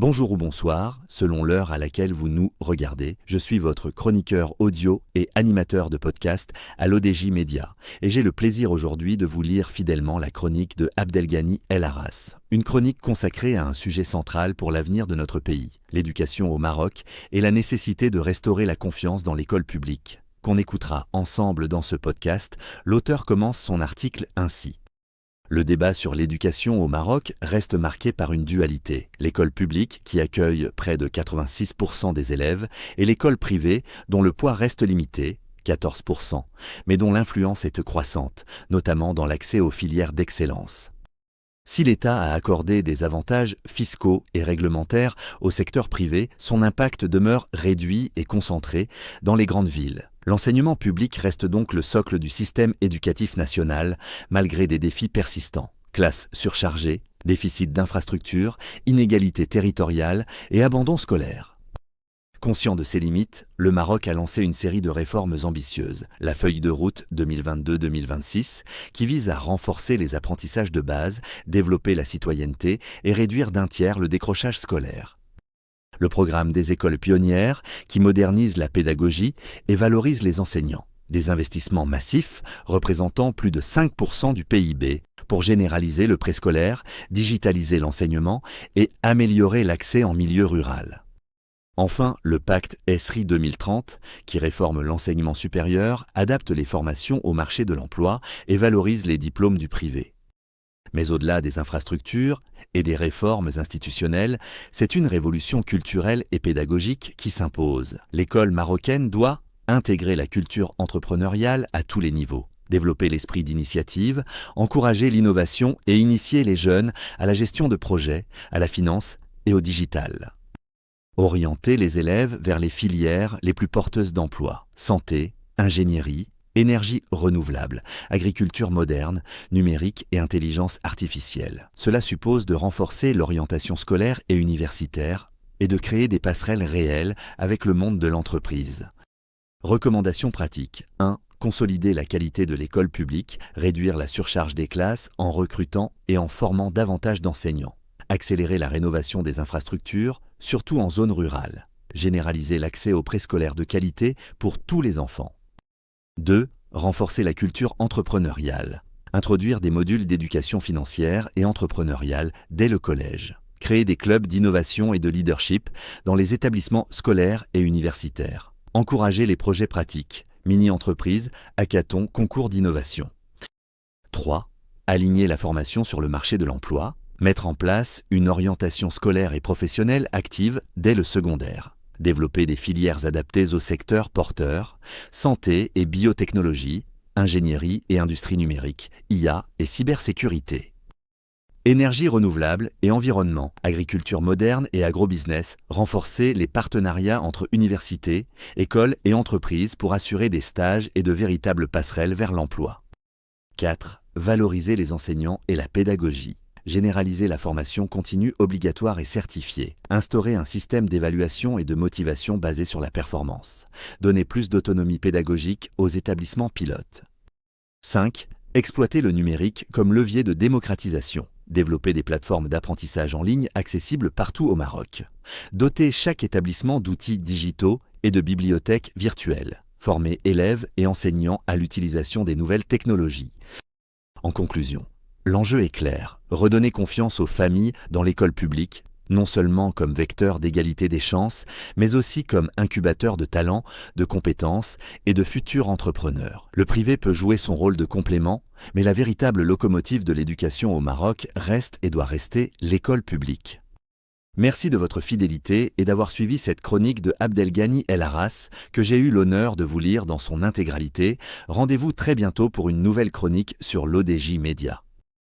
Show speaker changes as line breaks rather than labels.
Bonjour ou bonsoir, selon l'heure à laquelle vous nous regardez, je suis votre chroniqueur audio et animateur de podcast à l'ODJ Média, et j'ai le plaisir aujourd'hui de vous lire fidèlement la chronique de Abdelghani El Arras. Une chronique consacrée à un sujet central pour l'avenir de notre pays, l'éducation au Maroc et la nécessité de restaurer la confiance dans l'école publique. Qu'on écoutera ensemble dans ce podcast, l'auteur commence son article ainsi. Le débat sur l'éducation au Maroc reste marqué par une dualité. L'école publique, qui accueille près de 86% des élèves, et l'école privée, dont le poids reste limité, 14%, mais dont l'influence est croissante, notamment dans l'accès aux filières d'excellence. Si l'État a accordé des avantages fiscaux et réglementaires au secteur privé, son impact demeure réduit et concentré dans les grandes villes. L'enseignement public reste donc le socle du système éducatif national, malgré des défis persistants. Classes surchargées, déficit d'infrastructures, inégalités territoriales et abandon scolaire. Conscient de ses limites, le Maroc a lancé une série de réformes ambitieuses, la feuille de route 2022-2026, qui vise à renforcer les apprentissages de base, développer la citoyenneté et réduire d'un tiers le décrochage scolaire. Le programme des écoles pionnières, qui modernise la pédagogie et valorise les enseignants. Des investissements massifs, représentant plus de 5% du PIB, pour généraliser le préscolaire, digitaliser l'enseignement et améliorer l'accès en milieu rural. Enfin, le pacte ESRI 2030, qui réforme l'enseignement supérieur, adapte les formations au marché de l'emploi et valorise les diplômes du privé. Mais au-delà des infrastructures et des réformes institutionnelles, c'est une révolution culturelle et pédagogique qui s'impose. L'école marocaine doit intégrer la culture entrepreneuriale à tous les niveaux, développer l'esprit d'initiative, encourager l'innovation et initier les jeunes à la gestion de projets, à la finance et au digital. Orienter les élèves vers les filières les plus porteuses d'emploi, santé, ingénierie, énergie renouvelable, agriculture moderne, numérique et intelligence artificielle. Cela suppose de renforcer l'orientation scolaire et universitaire et de créer des passerelles réelles avec le monde de l'entreprise. Recommandations pratiques. 1. Consolider la qualité de l'école publique, réduire la surcharge des classes en recrutant et en formant davantage d'enseignants. Accélérer la rénovation des infrastructures, surtout en zone rurale. Généraliser l'accès au préscolaire de qualité pour tous les enfants. 2. Renforcer la culture entrepreneuriale. Introduire des modules d'éducation financière et entrepreneuriale dès le collège. Créer des clubs d'innovation et de leadership dans les établissements scolaires et universitaires. Encourager les projets pratiques, mini-entreprises, hackathons, concours d'innovation. 3. Aligner la formation sur le marché de l'emploi. Mettre en place une orientation scolaire et professionnelle active dès le secondaire. Développer des filières adaptées aux secteurs porteurs, santé et biotechnologie, ingénierie et industrie numérique, IA et cybersécurité. Énergie renouvelable et environnement, agriculture moderne et agrobusiness, renforcer les partenariats entre universités, écoles et entreprises pour assurer des stages et de véritables passerelles vers l'emploi. 4. Valoriser les enseignants et la pédagogie. Généraliser la formation continue obligatoire et certifiée. Instaurer un système d'évaluation et de motivation basé sur la performance. Donner plus d'autonomie pédagogique aux établissements pilotes. 5. Exploiter le numérique comme levier de démocratisation. Développer des plateformes d'apprentissage en ligne accessibles partout au Maroc. Doter chaque établissement d'outils digitaux et de bibliothèques virtuelles. Former élèves et enseignants à l'utilisation des nouvelles technologies. En conclusion, l'enjeu est clair, redonner confiance aux familles dans l'école publique, non seulement comme vecteur d'égalité des chances, mais aussi comme incubateur de talents, de compétences et de futurs entrepreneurs. Le privé peut jouer son rôle de complément, mais la véritable locomotive de l'éducation au Maroc reste et doit rester l'école publique. Merci de votre fidélité et d'avoir suivi cette chronique de Abdelghani El Arras que j'ai eu l'honneur de vous lire dans son intégralité. Rendez-vous très bientôt pour une nouvelle chronique sur l'ODJ Média.